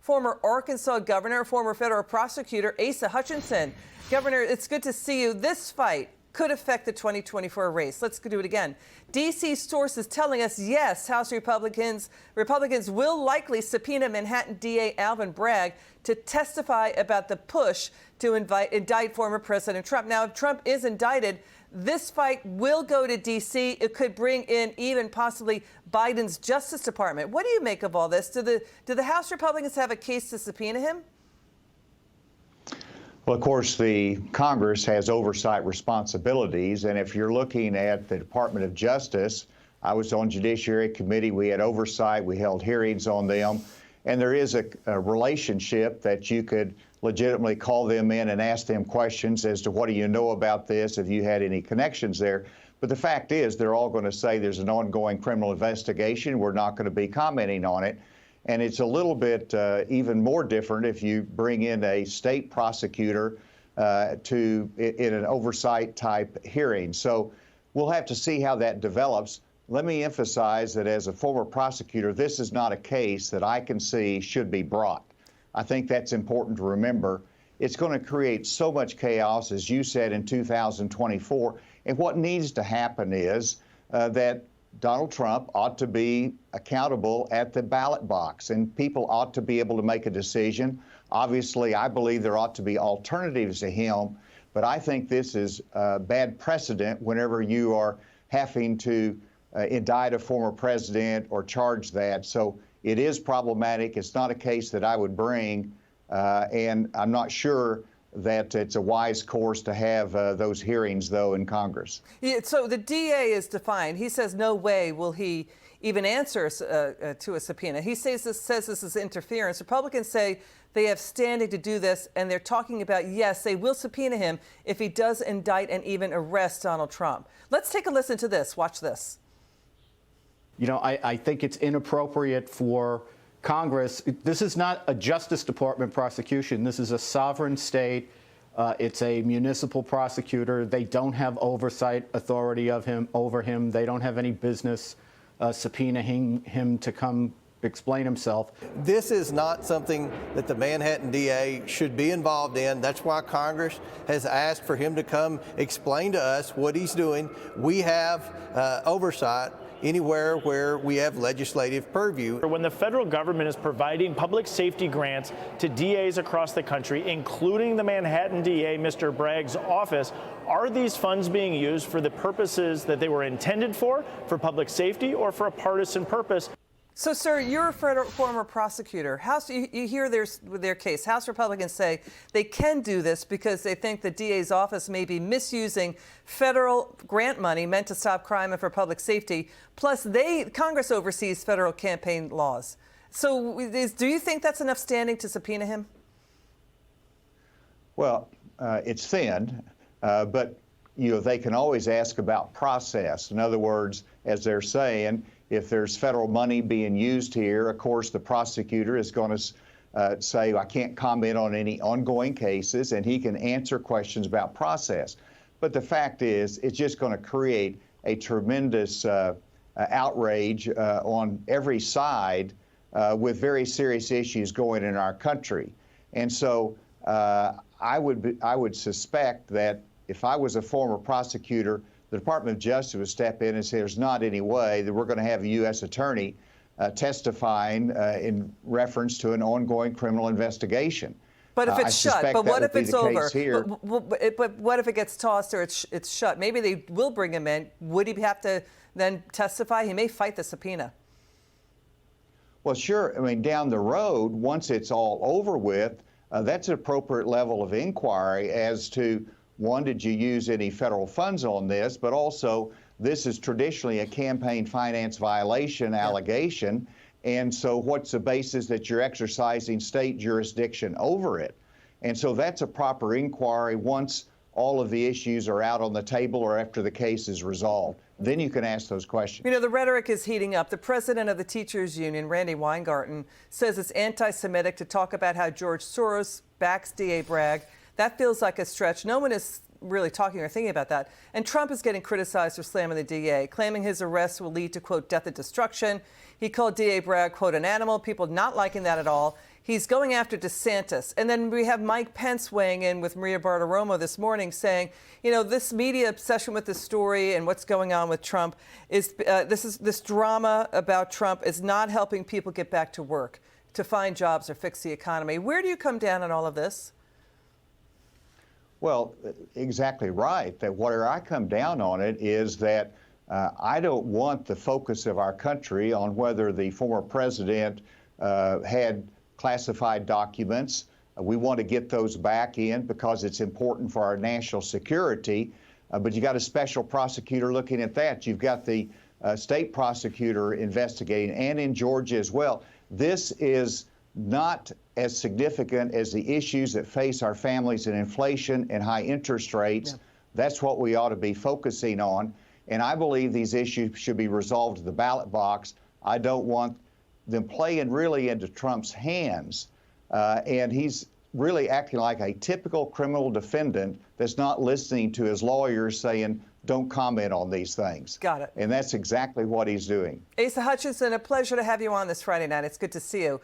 former Arkansas governor, former federal prosecutor Asa Hutchinson. Governor, it's good to see you. This fight could affect the 2024 race. Let's do it again. D.C. sources telling us, yes, House Republicans will likely subpoena Manhattan DA Alvin Bragg to testify about the push to indict former President Trump. Now, if Trump is indicted, this fight will go to D.C. It could bring in even possibly Biden's Justice Department. What do you make of all this? Do the House Republicans have a case to subpoena him? Well, of course, the Congress has oversight responsibilities, and if you're looking at the Department of Justice, I was on Judiciary Committee, we had oversight, we held hearings on them, and there is a relationship that you could legitimately call them in and ask them questions as to what do you know about this, if you had any connections there. But the fact is, they're all going to say there's an ongoing criminal investigation, we're not going to be commenting on it. And it's a little bit even more different if you bring in a state prosecutor in an oversight type hearing. So we'll have to see how that develops. Let me emphasize that as a former prosecutor, this is not a case that I can see should be brought. I think that's important to remember. It's going to create so much chaos, as you said, in 2024. And what needs to happen is that Donald Trump ought to be accountable at the ballot box, and people ought to be able to make a decision. Obviously, I believe there ought to be alternatives to him, but I think this is a bad precedent whenever you are having to indict a former president or charge that. So it is problematic. It's not a case that I would bring, and I'm not sure that it's a wise course to have those hearings, though, in Congress. Yeah, so the DA is defined. He says no way will he even answer to a subpoena. He says this is interference. Republicans say they have standing to do this, and they're talking about, yes, they will subpoena him if he does indict and even arrest Donald Trump. Let's take a listen to this. Watch this. You know, I think it's inappropriate for Congress. This is not a Justice Department prosecution. This is a sovereign state. It's a municipal prosecutor. They don't have oversight authority over him. They don't have any business subpoenaing him to come explain himself. This is not something that the Manhattan DA should be involved in. That's why Congress has asked for him to come explain to us what he's doing. We have oversight anywhere where we have legislative purview. When the federal government is providing public safety grants to DAs across the country, including the Manhattan DA, Mr. Bragg's office, are these funds being used for the purposes that they were intended for public safety, or for a partisan purpose? So, sir, you're a former prosecutor. You hear their case. House Republicans say they can do this because they think the DA's office may be misusing federal grant money meant to stop crime and for public safety. Plus, Congress oversees federal campaign laws. So, do you think that's enough standing to subpoena him? Well, it's thin, but they can always ask about process. In other words, as they're saying, if there's federal money being used here, of course, the prosecutor is going to say, I can't comment on any ongoing cases, and he can answer questions about process. But the fact is, it's just going to create a tremendous outrage on every side with very serious issues going in our country. And so I would suspect that if I was a former prosecutor, the Department of Justice would step in and say there's not any way that we're going to have a U.S. attorney testifying in reference to an ongoing criminal investigation. But if it's shut, but what if it's over? But what if it gets tossed or it's shut? Maybe they will bring him in. Would he have to then testify? He may fight the subpoena. Well, sure. I mean, down the road, once it's all over with, that's an appropriate level of inquiry as to, one, did you use any federal funds on this? But also, this is traditionally a campaign finance violation allegation. And so what's the basis that you're exercising state jurisdiction over it? And so that's a proper inquiry once all of the issues are out on the table or after the case is resolved. Then you can ask those questions. You know, the rhetoric is heating up. The president of the teachers union, Randy Weingarten, says it's anti-Semitic to talk about how George Soros backs DA Bragg. That feels like a stretch. No one is really talking or thinking about that. And Trump is getting criticized for slamming the DA, claiming his arrest will lead to, quote, death and destruction. He called DA Bragg, quote, an animal. People not liking that at all. He's going after DeSantis. And then we have Mike Pence weighing in with Maria Bartiromo this morning saying, you know, this media obsession with this story and what's going on with Trump is this drama about Trump is not helping people get back to work, to find jobs or fix the economy. Where do you come down on all of this? Well, exactly right. That where I come down on it is that I don't want the focus of our country on whether the former president had classified documents. We want to get those back in because it's important for our national security. But you got a special prosecutor looking at that. You've got the state prosecutor investigating, and in Georgia as well. This is not as significant as the issues that face our families in inflation and high interest rates. Yeah. That's what we ought to be focusing on. And I believe these issues should be resolved at the ballot box. I don't want them playing really into Trump's hands. And he's really acting like a typical criminal defendant that's not listening to his lawyers saying, don't comment on these things. Got it. And that's exactly what he's doing. Asa Hutchinson, a pleasure to have you on this Friday night. It's good to see you.